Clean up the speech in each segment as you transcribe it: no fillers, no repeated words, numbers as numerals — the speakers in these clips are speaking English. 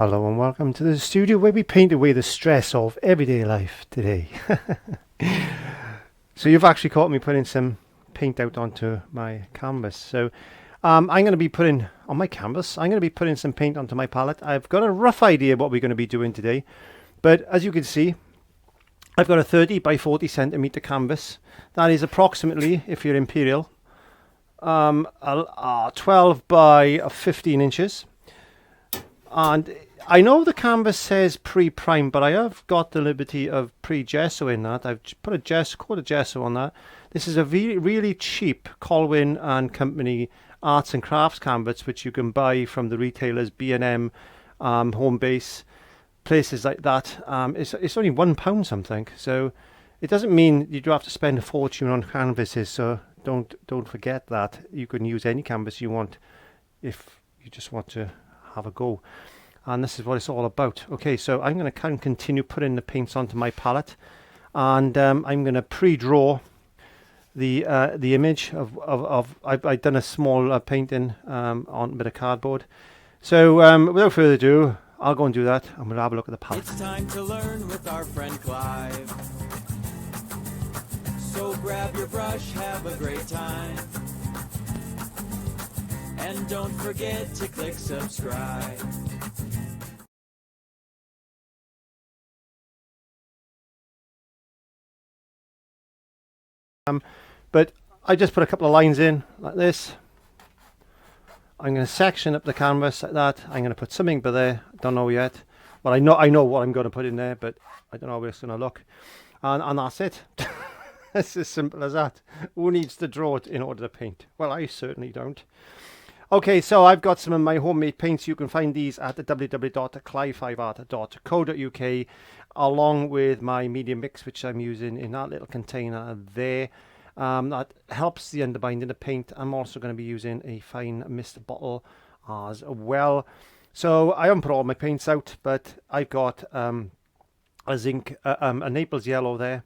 Hello and welcome to the studio where we paint away the stress of everyday life today. So you've actually caught me putting some paint out onto my canvas. So I'm going to be putting on my canvas, I'm going to be putting some paint onto my palette. I've got a rough idea what we're going to be doing today. But as you can see, I've got a 30 by 40 centimeter canvas. That is approximately, if you're imperial, 12 by 15 inches. And I know the canvas says pre-prime, but I have got the liberty of pre-gesso in that. I've put a coat of gesso on that. This is a really cheap Colwyn and Company arts and crafts canvas, which you can buy from the retailers, B&M, Home Base, places like that. It's only £1 something, so it doesn't mean you do have to spend a fortune on canvases. So don't forget that you can use any canvas you want if you just want to have a go. And this is what it's all about. Okay, so I'm going to continue putting the paints onto my palette, and I'm going to pre-draw the image of I've done a small painting on a bit of cardboard. So without further ado, I'll go and do that, and we'll have a look at the palette. It's time to learn with our friend Clive. So grab your brush, have a great time. And don't forget to click subscribe. But I just put a couple of lines in like this. I'm going to section up the canvas like that. I'm going to put something by there. Don't know yet. Well, I know what I'm going to put in there, but I don't know how it's going to look. And that's it. It's as simple as that. Who needs to draw it in order to paint? Well, I certainly don't. Okay, so I've got some of my homemade paints. You can find these at www.clive5art.co.uk, along with my media mix, which I'm using in that little container there. That helps the underbinding of paint. I'm also going to be using a fine mist bottle as well. So I haven't put all my paints out, but I've got a Naples yellow there.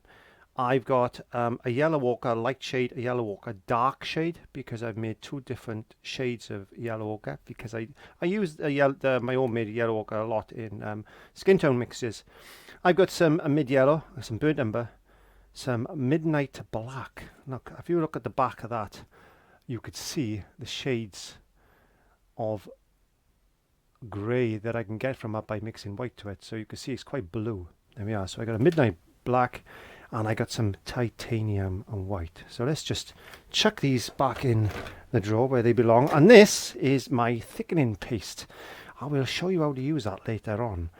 I've got a yellow ochre light shade, a yellow ochre dark shade, because I've made two different shades of yellow ochre, because I use my own made yellow ochre a lot in skin tone mixes. I've got some mid yellow, some burnt umber, some midnight black. Look, if you look at the back of that, you could see the shades of grey that I can get from that by mixing white to it. So you can see it's quite blue. There we are. So I got a midnight black, and I got some titanium and white. So let's just chuck these back in the drawer where they belong. And this is my thickening paste. I will show you how to use that later on.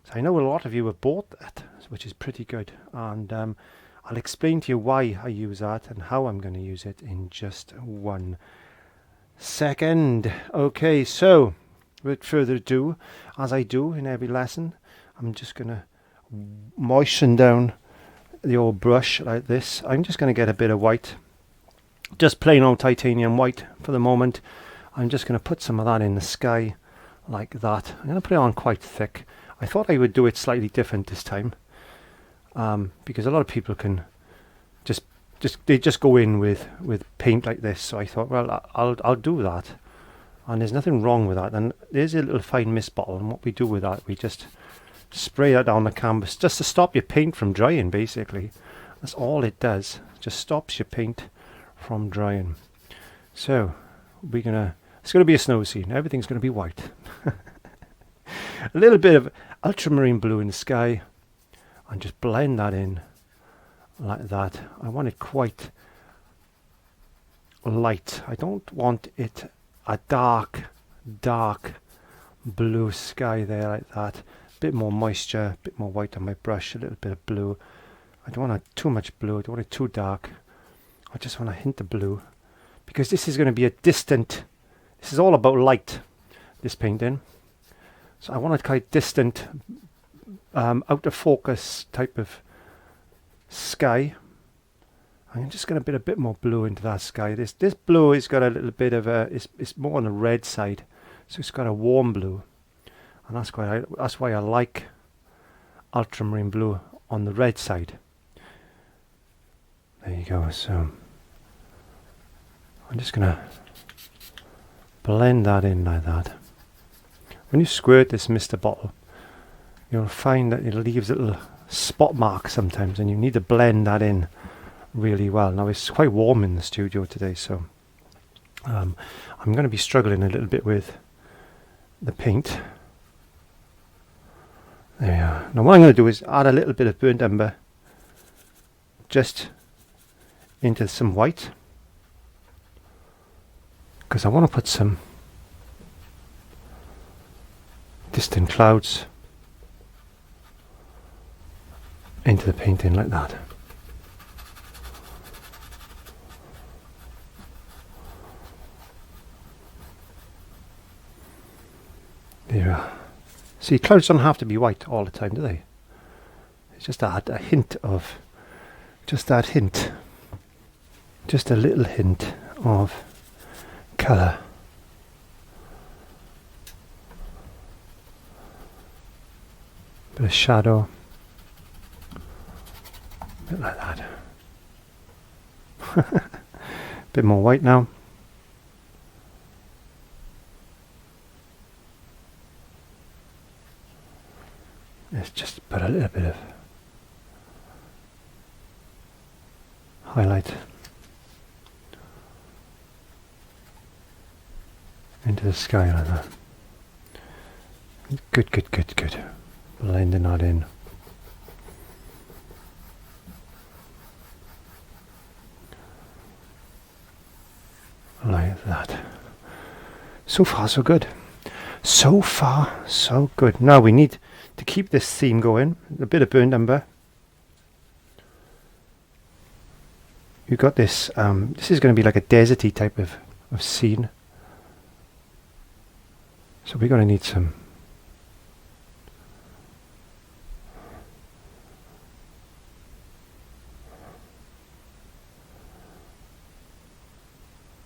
So I know a lot of you have bought that, which is pretty good. And I'll explain to you why I use that and how I'm going to use it in just 1 second. Okay, so without further ado, as I do in every lesson, I'm just going to moisten down the old brush like this. I'm just going to get a bit of white, just plain old titanium white for the moment. I'm just going to put some of that in the sky like that. I'm going to put it on quite thick. I thought I would do it slightly different this time, because a lot of people can just go in with paint like this. So I thought, well, I'll do that, and there's nothing wrong with that. And there's a little fine mist bottle, and what we do with that, we just spray that down the canvas just to stop your paint from drying. Basically, that's all it does. Just stops your paint from drying. So it's going to be a snow scene. Everything's going to be white. A little bit of ultramarine blue in the sky, and just blend that in like that. I want it quite light. I don't want it a dark blue sky there like that. Bit more moisture, a bit more white on my brush, a little bit of blue. I don't want too much blue, I don't want it too dark. I just want a hint of blue, because this is going to be this is all about light, this painting. So I want a quite distant, out of focus type of sky. I'm just going to put a bit more blue into that sky. This blue has got a little bit of it's more on the red side, so it's got a warm blue. And that's why I like ultramarine blue on the red side. There you go. So I'm just going to blend that in like that. when you squirt this mister bottle, you'll find that it leaves little spot marks sometimes, and you need to blend that in really well. Now it's quite warm in the studio today, so I'm going to be struggling a little bit with the paint. There we are. Now what I'm going to do is add a little bit of burnt umber just into some white, because I want to put some distant clouds into the painting like that. There we are. See, clouds don't have to be white all the time, do they? It's just a hint of, just that hint, just a little hint of colour. Bit of shadow, bit like that. Bit more white now. Let's just put a little bit of highlight into the sky like that. Good, good, good, good. Blending that in. Like that. So far so good. So far so good. Now we need to keep this theme going. A bit of burnt umber. You've got this, this is going to be like a deserty type of scene. So we're going to need some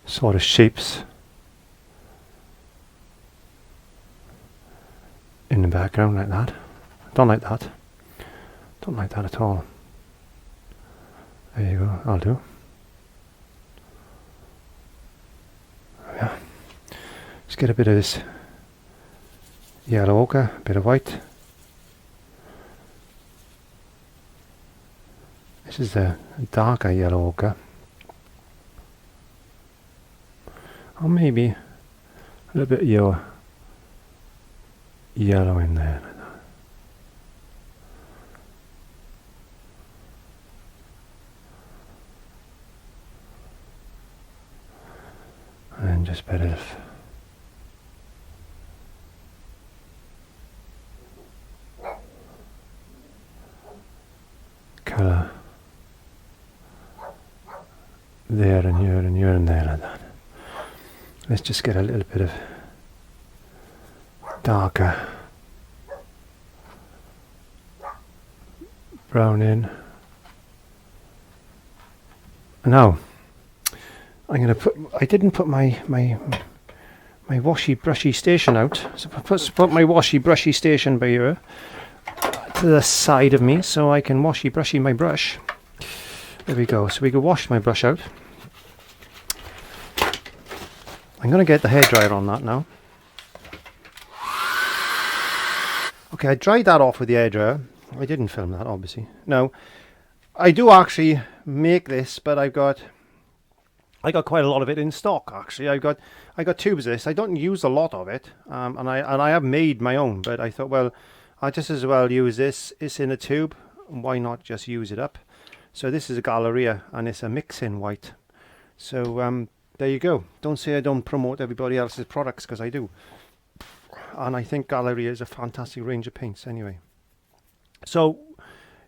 sort of shapes in the background like that. Don't like that. Don't like that at all. There you go, I'll do. Yeah. Let's get a bit of this yellow ochre, a bit of white. This is a darker yellow ochre. Or maybe a little bit of your yellow in there. And just a bit of colour there and here and here and there like that. Let's just get a little bit of darker brown in. Now I'm going to put, I didn't put my washy brushy station out, so I put my washy brushy station by here to the side of me so I can washy brushy my brush. There we go. So we can wash my brush out. I'm going to get the hairdryer on that now. Okay, I dried that off with the hairdryer. I didn't film that, obviously. Now, I do actually make this, but I got quite a lot of it in stock. Actually, I got tubes of this. I don't use a lot of it, and I have made my own. But I thought, well, I just as well use this. It's in a tube. Why not just use it up? So this is a Galeria, and it's a mix-in white. So there you go. Don't say I don't promote everybody else's products, because I do. And I think Galeria is a fantastic range of paints anyway. So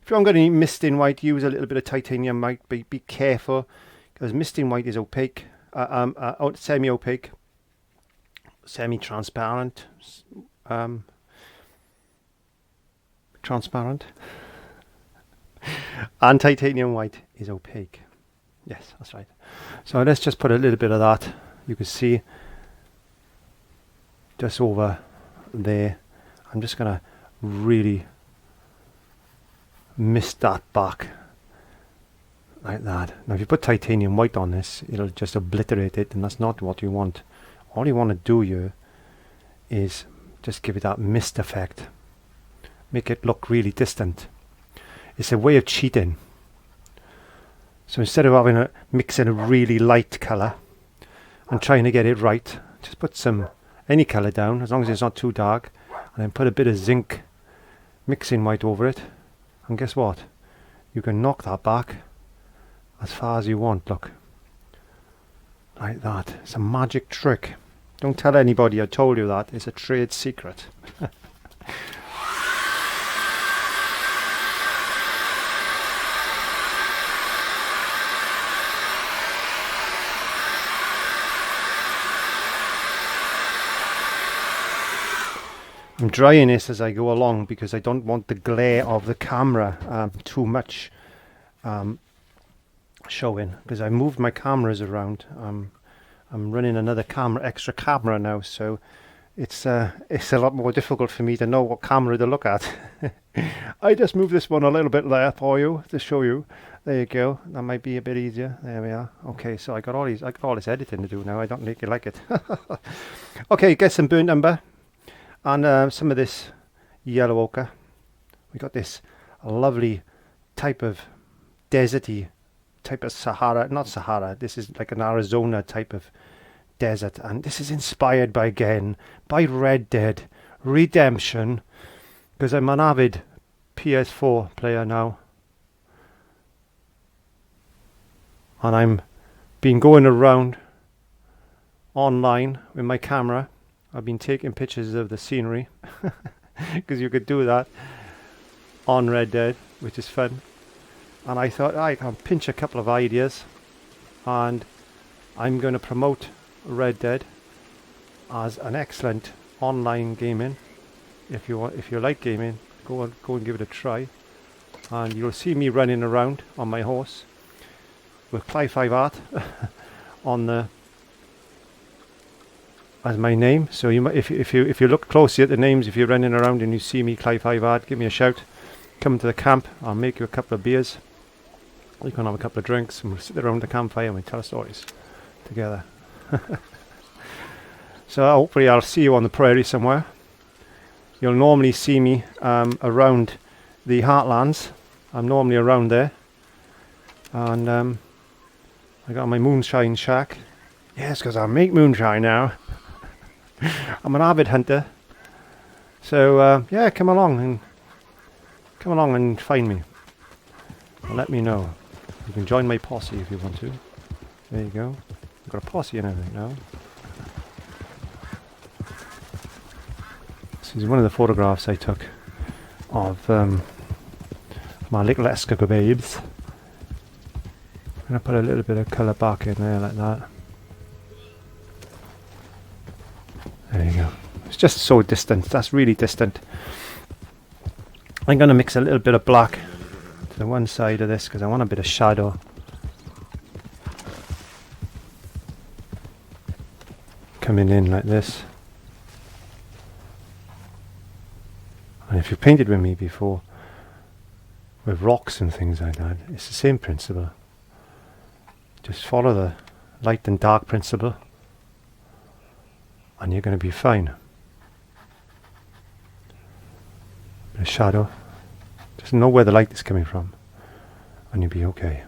if you're going to mist in white, use a little bit of titanium white. Be careful, because mist in white is opaque, semi-opaque, semi-transparent, transparent, and titanium white is opaque. Yes, that's right. So let's just put a little bit of that. You can see just over there. I'm just going to really mist that back like that. Now if you put titanium white on this, it'll just obliterate it, and that's not what you want. All you want to do here is just give it that mist effect, make it look really distant. It's a way of cheating. So instead of mixing a really light colour and trying to get it right, just put any colour down, as long as it's not too dark, and then put a bit of zinc mixing white over it, and guess what? You can knock that back as far as you want, look. Like that. It's a magic trick. Don't tell anybody I told you that. It's a trade secret. I'm drying this as I go along because I don't want the glare of the camera too much showing, because I moved my cameras around. I'm running another extra camera now, so it's a lot more difficult for me to know what camera to look at. I just moved this one a little bit there for you to show you. There you go. That might be a bit easier. There we are. Okay, so I got all this editing to do now. I don't make it like it. Okay, get some burnt umber and some of this yellow ochre. We got this lovely type of deserty type of Sahara, not Sahara, this is like an Arizona type of desert, and this is inspired by Red Dead Redemption, because I'm an avid PS4 player now, and I'm been going around online with my camera. I've been taking pictures of the scenery because you could do that on Red Dead, which is fun. And I thought I can pinch a couple of ideas, and I'm going to promote Red Dead as an excellent online gaming. If you like gaming, go and give it a try. And you'll see me running around on my horse with Cli-5 art on the as my name. So if you look closely at the names, if you're running around and you see me Cli-5 art, give me a shout. Come to the camp. I'll make you a couple of beers. You can have a couple of drinks, and we'll sit around the campfire and we tell stories together. So hopefully I'll see you on the prairie somewhere. You'll normally see me around the Heartlands. I'm normally around there. And I got my moonshine shack. Yes, because I make moonshine now. I'm an avid hunter. So yeah, come along and find me. And let me know. You can join my posse if you want to. There you go. I've got a posse and everything now. This is one of the photographs I took of my little escapades. I'm going to put a little bit of colour back in there like that. There you go. It's just so distant. That's really distant. I'm going to mix a little bit of black to the one side of this because I want a bit of shadow. Coming in like this. And if you've painted with me before with rocks and things like that, it's the same principle. Just follow the light and dark principle and you're going to be fine. Bit of shadow. Just know where the light is coming from and you'll be okay.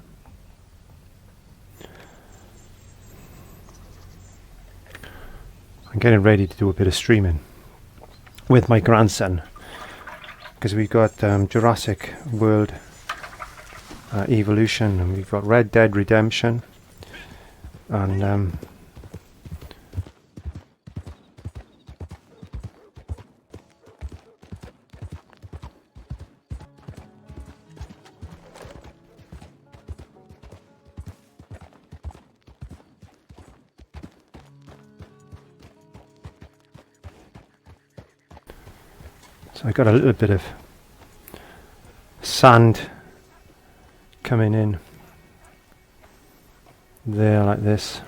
I'm getting ready to do a bit of streaming with my grandson because we've got Jurassic World Evolution, and we've got Red Dead Redemption, and so I got a little bit of sand coming in there like this.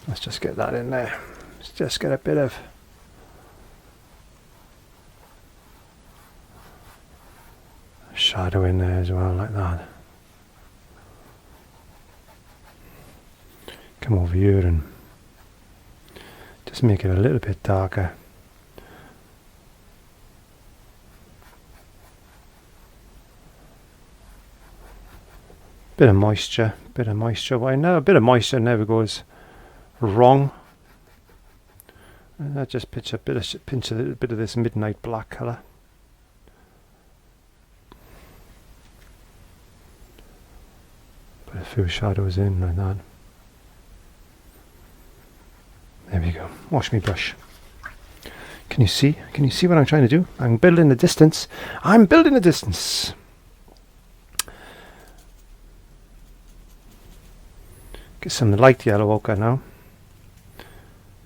Let's just get that in there. Let's just get a bit of shadow in there as well, like that. Come over here and just Just make it a little bit darker. Bit of moisture. Why no? A bit of moisture never goes wrong. And I just pinch a little bit of this midnight black colour. Put a few shadows in like that. There we go. Wash me brush. Can you see? Can you see what I'm trying to do? I'm building the distance. I'm building the distance. Get some light yellow ochre now.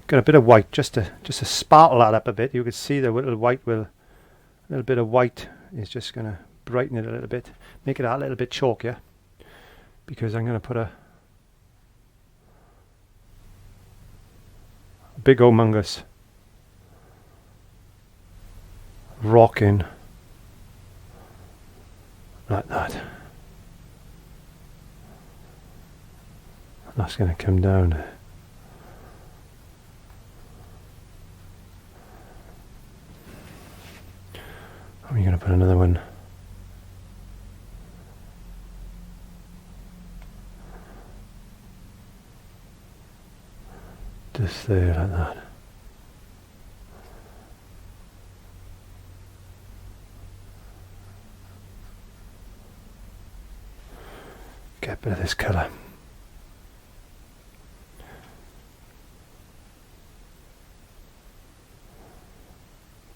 Got a bit of white just to sparkle that up a bit. You can see the little bit of white is just going to brighten it a little bit, make it a little bit chalkier. Because I'm going to put a big humongous rock in like that. That's going to come down. I'm going to put another one. Just there like that. Get a bit of this colour.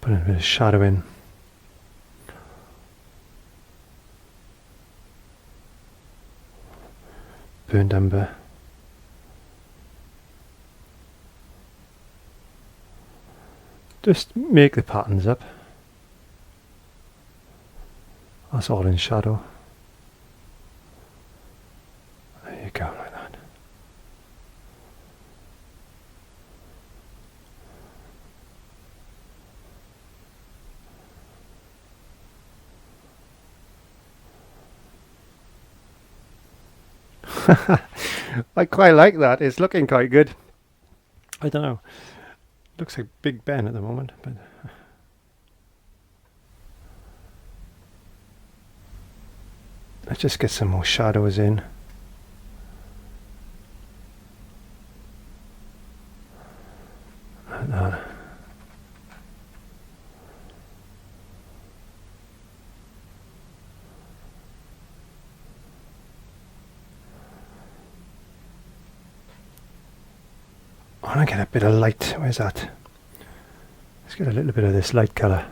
Put a bit of shadow in. Burnt umber. Just make the patterns up. That's all in shadow. There you go, like that. I quite like that. It's looking quite good. I don't know. Looks like Big Ben at the moment, but let's just get some more shadows in. Like that. I want to get a bit of light. Where's that? Let's get a little bit of this light colour.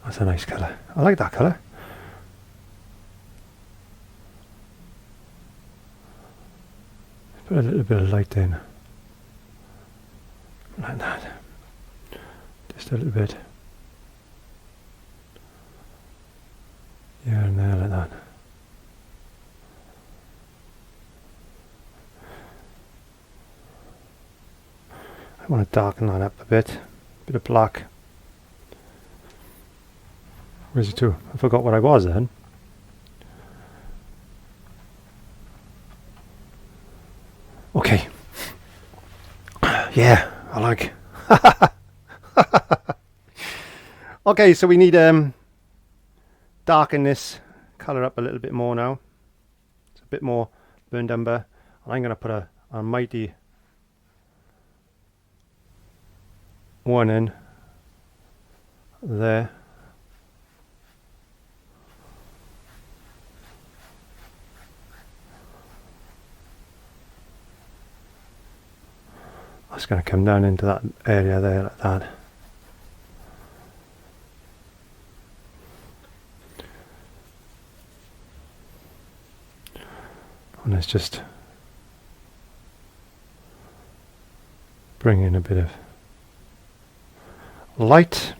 That's a nice colour. I like that colour. Put a little bit of light in. Like that. Just a little bit. Here and there like that. I want to darken that up a bit of black. Where's it to? I forgot what I was then. Okay. Yeah, I like. Okay, so we need darken this colour up a little bit more now. It's a bit more burnt umber. And I'm going to put a mighty one in there. That's going to come down into that area there like that. And let's just bring in a bit of light.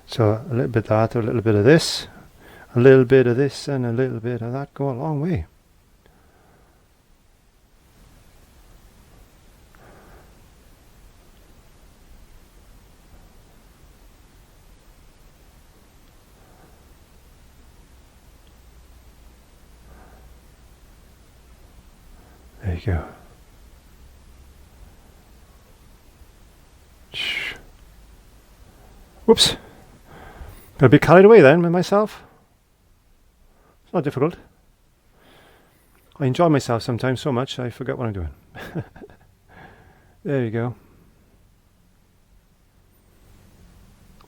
So a little bit of that, a little bit of this, a little bit of this, and a little bit of that go a long way. There you go. Whoops. Got a bit carried away then with myself. It's not difficult. I enjoy myself sometimes so much I forget what I'm doing. There you go.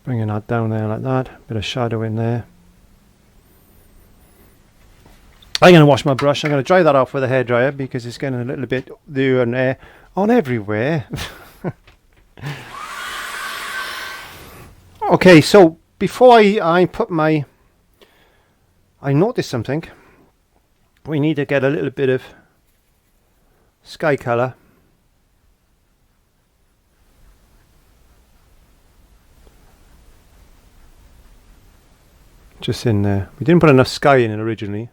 Bringing that down there like that. Bit of shadow in there. I'm going to wash my brush. I'm going to dry that off with a hairdryer because it's getting a little bit there and there on everywhere. Okay, so before I put my... I noticed something. We need to get a little bit of sky colour. Just in there. We didn't put enough sky in it originally.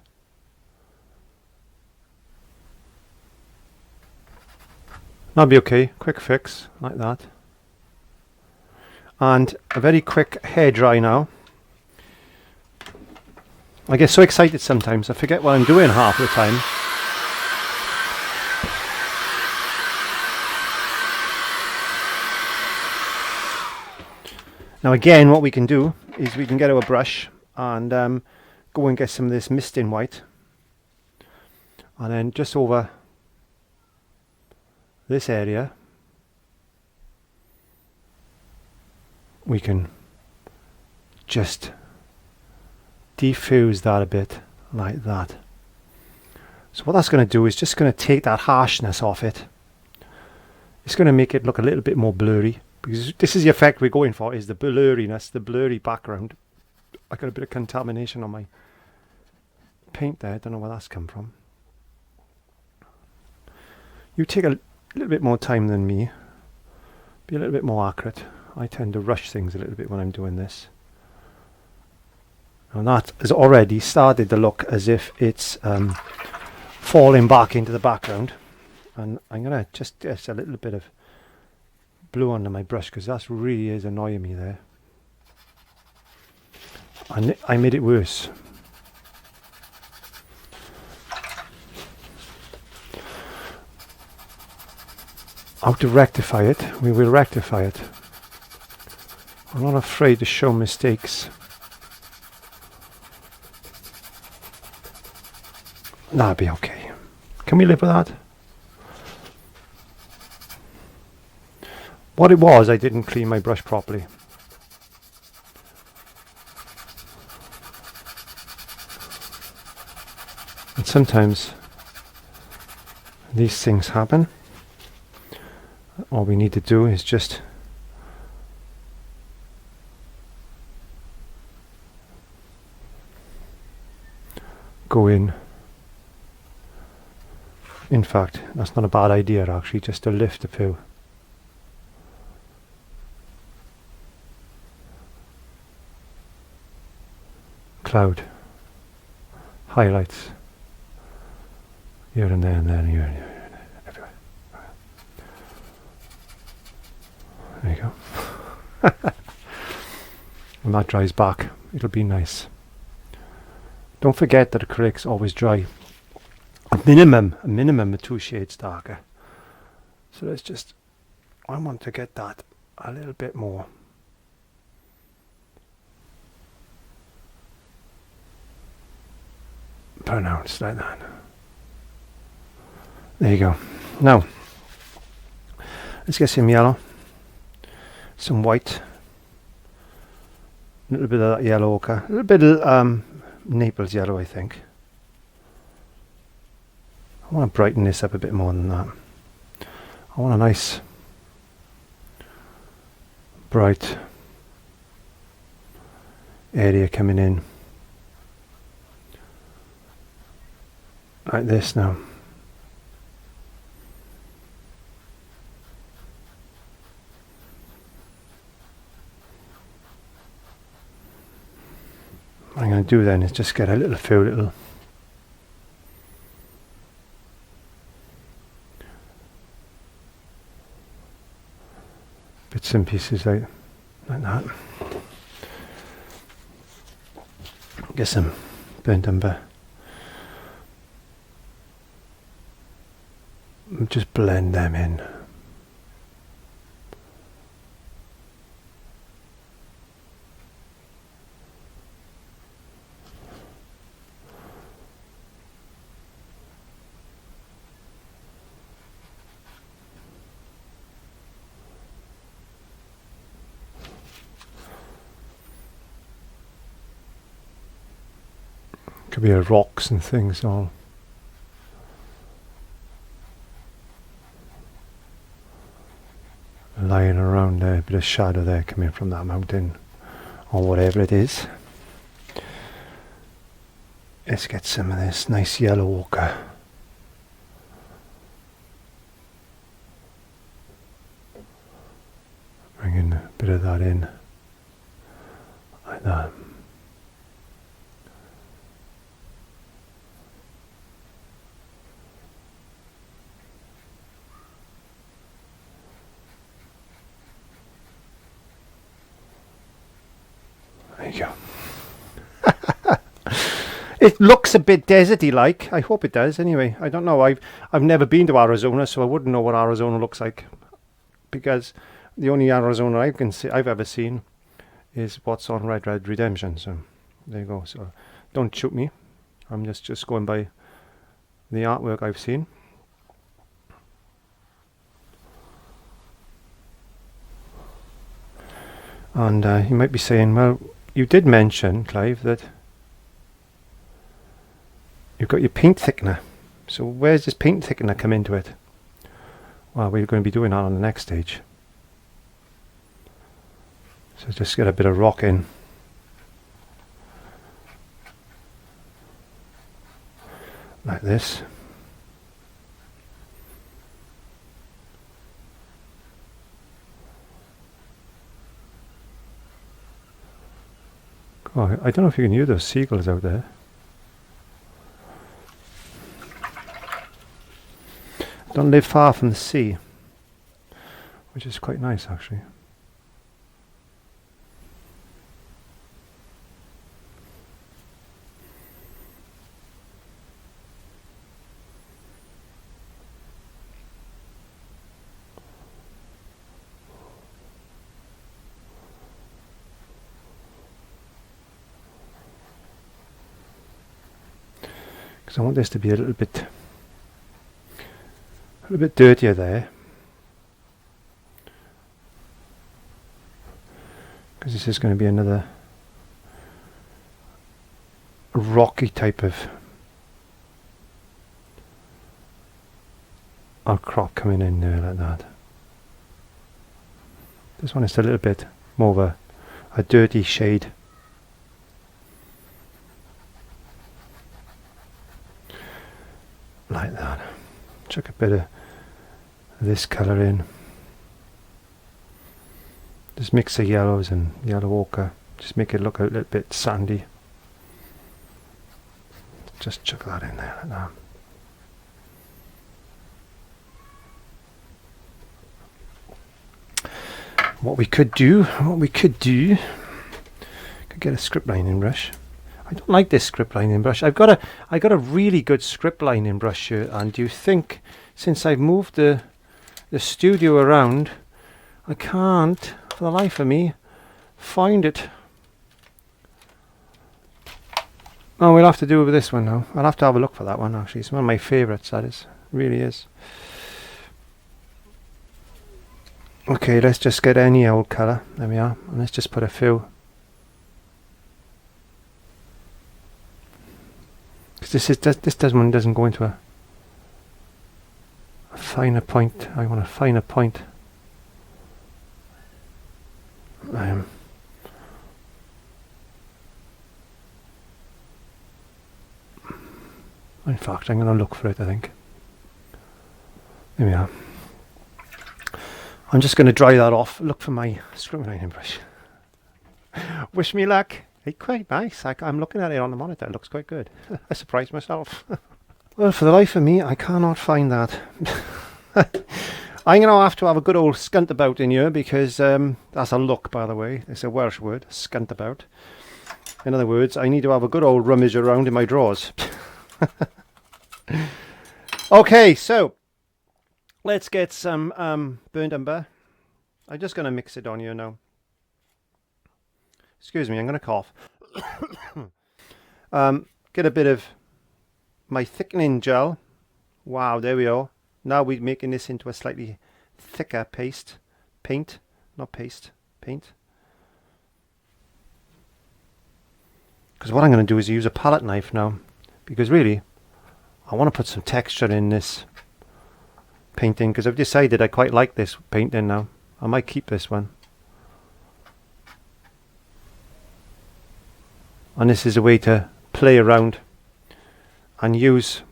That'll be okay. Quick fix like that. And a very quick hair dry now. I get so excited sometimes I forget what I'm doing half the time. Now again, what we can do is we can get our brush and go and get some of this mist in white, and then just over this area we can just diffuse that a bit like that. So what that's going to do is just going to take that harshness off it. It's going to make it look a little bit more blurry, because this is the effect we're going for, is the blurriness, the blurry background. I got a bit of contamination on my paint there, don't know where that's come from. You take a little bit more time than me, be a little bit more accurate. I tend to rush things a little bit when I'm doing this. And that has already started to look as if it's falling back into the background. And I'm going to just get a little bit of blue under my brush, because that really is annoying me there. And I made it worse. How to rectify it? We will rectify it. I'm not afraid to show mistakes. That'll be okay. Can we live with that? What it was, I didn't clean my brush properly. And sometimes these things happen. All we need to do is just go in. In fact, that's not a bad idea actually, just to lift a few. Cloud. Highlights. Here and there and there and here and here. Everywhere. There you go. When that dries back, it'll be nice. Don't forget that acrylics always dry a minimum of 2 shades darker. So let's just, I want to get that a little bit more. Pronounced like that. There you go. Now, let's get some yellow, some white, a little bit of that yellow ochre, a little bit of Naples yellow, I think. I want to brighten this up a bit more than that. I want a nice, bright area coming in. Like this now. What I'm going to do then is just get a few little bits and pieces like that. Get some burnt umber. Just blend them in. Could be rocks and things all lying around there. A bit of shadow there coming from that mountain or whatever it is. Let's get some of this nice yellow ochre. Bringing a bit of that in, like that. There you go. It looks a bit deserty like. I hope it does anyway. I don't know. I've never been to Arizona, so I wouldn't know what Arizona looks like, because the only Arizona I've ever seen is what's on Red Dead Redemption. So there you go. So don't shoot me. I'm just going by the artwork I've seen. And you might be saying, well, you did mention, Clive, that you've got your paint thickener. So where's this paint thickener come into it? Well, we're going to be doing that on the next stage. So just get a bit of rock in. Like this. Oh, I don't know if you can hear those seagulls out there. Don't live far from the sea, which is quite nice actually. Because I want this to be a little bit dirtier there, because this is going to be another rocky type of outcrop coming in there like that. This one is a little bit more of a dirty shade. Like that. Chuck a bit of this colour in. Just mix the yellows and yellow ochre. Just make it look a little bit sandy. Just chuck that in there like that. What we could do, could get a script lining brush. I don't like this script lining brush. I got a really good script lining brush here, and do you think, since I've moved the studio around, I can't for the life of me find it. Oh, we'll have to do it with this one now. I'll have to have a look for that one actually. It's one of my favourites, that is. It really is. Okay, let's just get any old colour. There we are. And let's just put a few. Because this one doesn't go into a finer point. I want a finer point. In fact, I'm going to look for it, I think. There we are. I'm just going to dry that off. Look for my script lining brush. Wish me luck. It's quite nice. I'm looking at it on the monitor. It looks quite good. I surprised myself. Well, for the life of me, I cannot find that. I'm going to have a good old scunt about in here, because that's a look, by the way. It's a Welsh word, scunt about. In other words, I need to have a good old rummage around in my drawers. Okay, so let's get some burnt umber. I'm just going to mix it on here now. Excuse me, I'm going to cough. Get a bit of my thickening gel. Wow, there we are. Now we're making this into a slightly thicker paint. Because what I'm going to do is use a palette knife now, because really I want to put some texture in this painting, because I've decided I quite like this painting now. I might keep this one. And this is a way to play around and use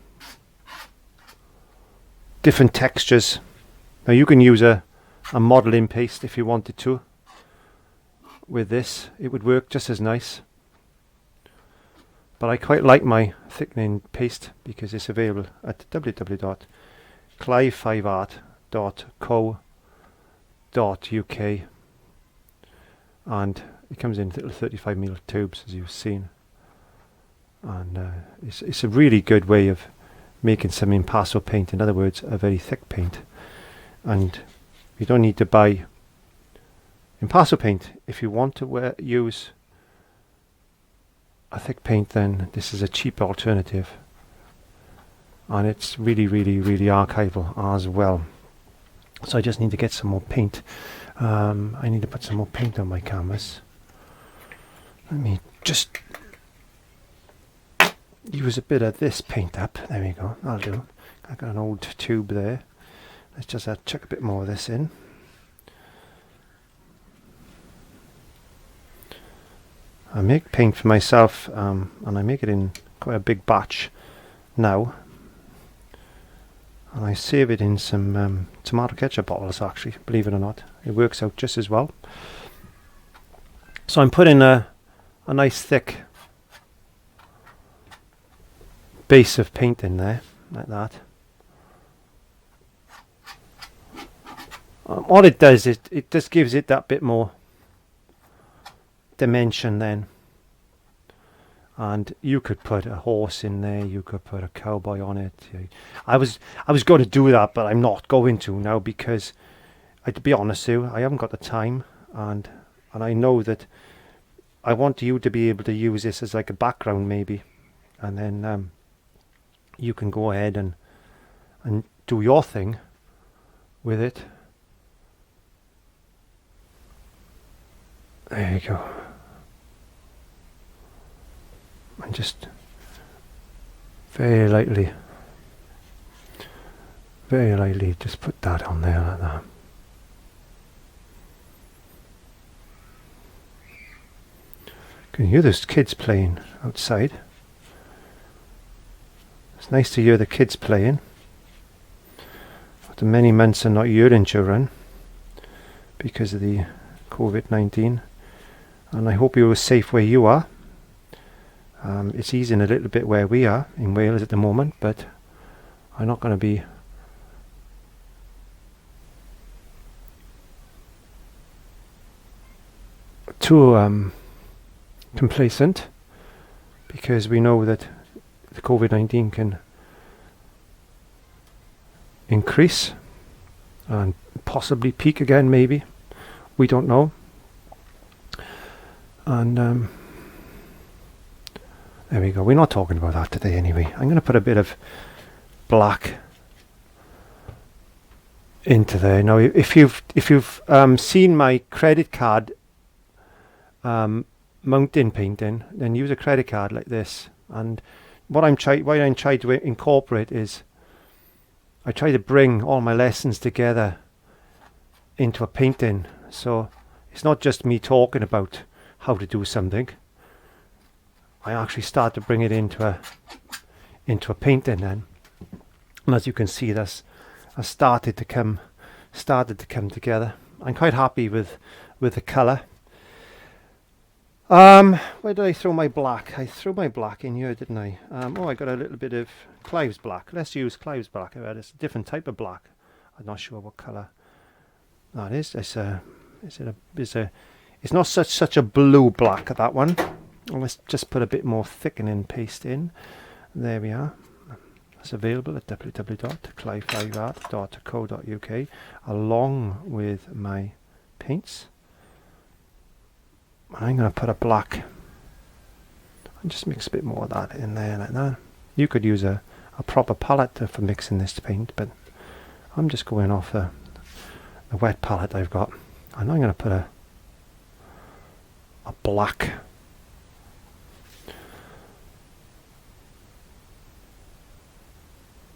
different textures. Now you can use a modeling paste if you wanted to. With this it would work just as nice, but I quite like my thickening paste because it's available at www.clive5art.co.uk, and it comes in little 35mm tubes, as you've seen, and it's a really good way of making some impasto paint, in other words a very thick paint. And you don't need to buy impasto paint. If you want to use a thick paint, then this is a cheap alternative, and it's really archival as well. So I just need to get some more paint. I need to put some more paint on my canvas. Let me just use a bit of this paint up. There we go, that'll do. I've got an old tube there. Let's just chuck a bit more of this in. I make paint for myself, and I make it in quite a big batch now, and I save it in some tomato ketchup bottles, actually, believe it or not. It works out just as well. So I'm putting a nice thick base of paint in there, like that. What it does is it just gives it that bit more dimension then. And you could put a horse in there, you could put a cowboy on it. I was going to do that, but I'm not going to now, because to be honest with you, I haven't got the time, and I know that I want you to be able to use this as like a background maybe, and then you can go ahead and do your thing with it. There you go. And just very lightly just put that on there like that. Can you hear those kids playing outside? It's nice to hear the kids playing after many months of not hearing children because of the COVID-19. And I hope you're safe where you are. It's easing a little bit where we are in Wales at the moment, but I'm not going to be too complacent, because we know that the COVID-19 can increase and possibly peak again, maybe. We don't know. And there we go. We're not talking about that today anyway. I'm going to put a bit of black into there. Now, if you've seen my credit card mountain painting, then use a credit card like this. And what I'm trying to incorporate is I try to bring all my lessons together into a painting. So it's not just me talking about how to do something. I actually start to bring it into a painting then. And as you can see, that's started to come together. I'm quite happy with the colour. Where did I throw my black? I threw my black in here, didn't I? I got a little bit of Clive's black. Let's use Clive's black. It's a different type of black. I'm not sure what colour that is. It's not such a blue black, that one. Let's just put a bit more thickening paste in. There we are. It's available at www.clive5art.co.uk along with my paints. I'm going to put a black and just mix a bit more of that in there like that. You could use a proper palette for mixing this paint, but I'm just going off the wet palette I've got, and I'm going to put a black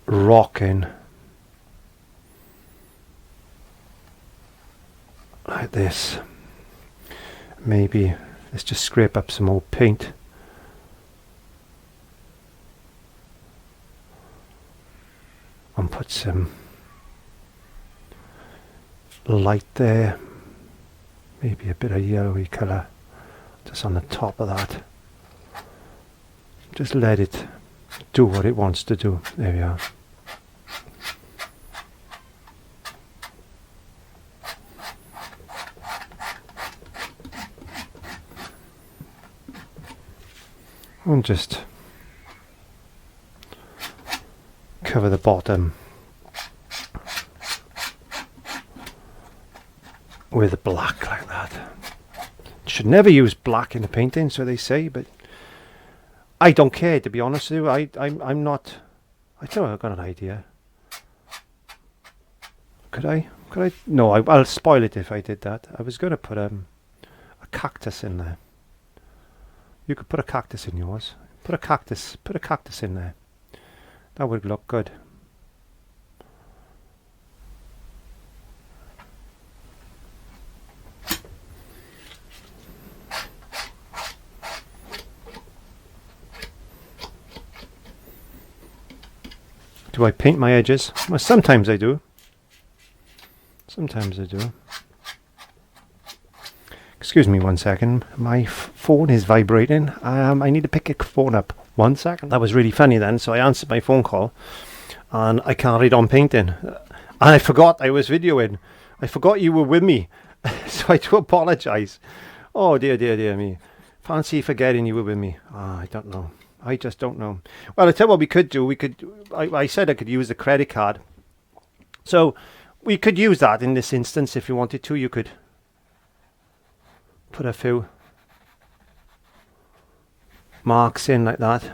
rock in like this. Maybe let's just scrape up some old paint. And put some light there. Maybe a bit of yellowy colour just on the top of that. Just let it do what it wants to do. There we are. And just cover the bottom with black like that. Should never use black in a painting, so they say, but I don't care, to be honest with you. I'm not. I thought I got an idea. Could I? No, I'll spoil it if I did that. I was going to put a cactus in there. You could put a cactus in yours. Put a cactus in there. That would look good. Do I paint my edges? Well, sometimes I do. Sometimes I do. Excuse me 1 second. My phone is vibrating. I need to pick a phone up. 1 second. That was really funny then. So I answered my phone call and I carried on painting. And I forgot I was videoing. I forgot you were with me. So I do apologise. Oh dear, dear, dear me. Fancy forgetting you were with me. I don't know. I just don't know. Well, I tell you what we could do. I said I could use the credit card. So we could use that in this instance if you wanted to. You could put a few marks in like that.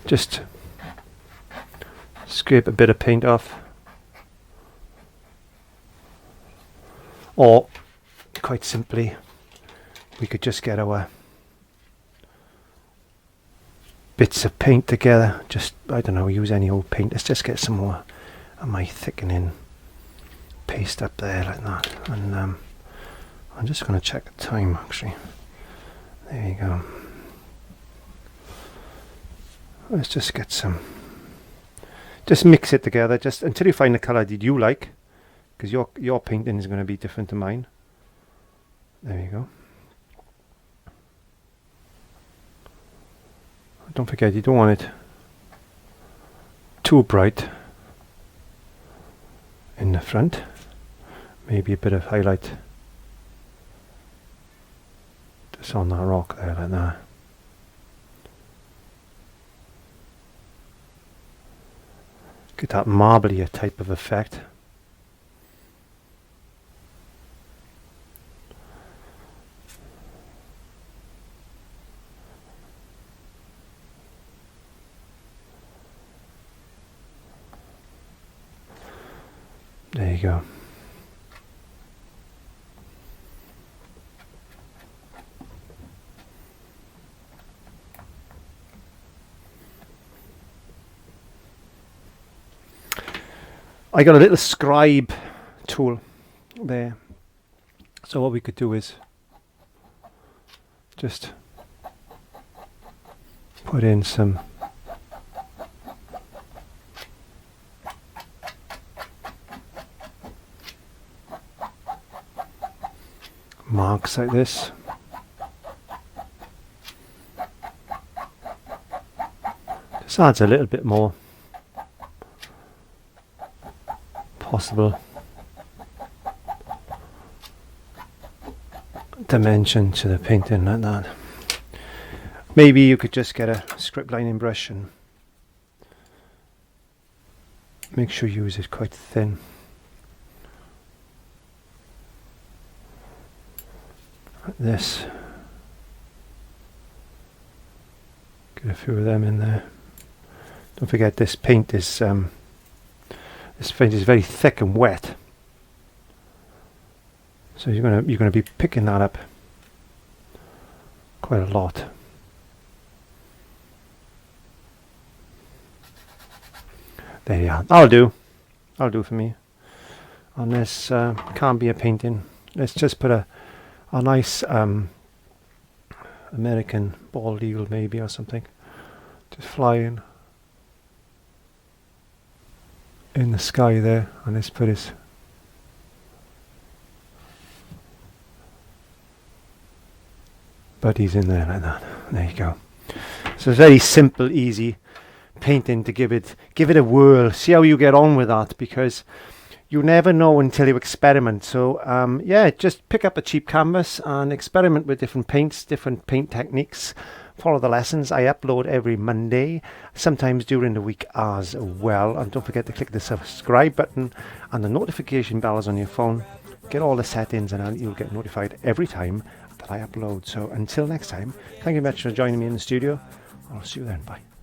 Just scrape a bit of paint off. Or quite simply, we could just get our bits of paint together. Just, I don't know, use any old paint. Let's just get some more of my thickening paste up there like that. And I'm just going to check the time actually. There you go. Let's just get some, just mix it together just until you find the colour that you like, because your painting is going to be different to mine. There you go. Don't forget, you don't want it too bright in the front. Maybe a bit of highlight just on that rock there like that. Get that marbly type of effect. There you go. I got a little scribe tool there. So what we could do is just put in some marks like this. Just adds a little bit more possible dimension to the painting like that. Maybe you could just get a script lining brush and make sure you use it quite thin. Like this. Get a few of them in there. Don't forget this paint is very thick and wet, so you're gonna be picking that up quite a lot. There you are. I'll do for me. On this can't be a painting. Let's just put a nice American bald eagle maybe or something, just flying in the sky there, and let's put his buddies in there like that. There you go. So it's very simple, easy painting to give it a whirl. See how you get on with that, because you never know until you experiment. So yeah, just pick up a cheap canvas and experiment with different paints, different paint techniques. Follow the lessons. I upload every Monday, sometimes during the week as well. And don't forget to click the subscribe button and the notification bells on your phone. Get all the settings and you'll get notified every time that I upload. So until next time, thank you very much for joining me in the studio. I'll see you then. Bye.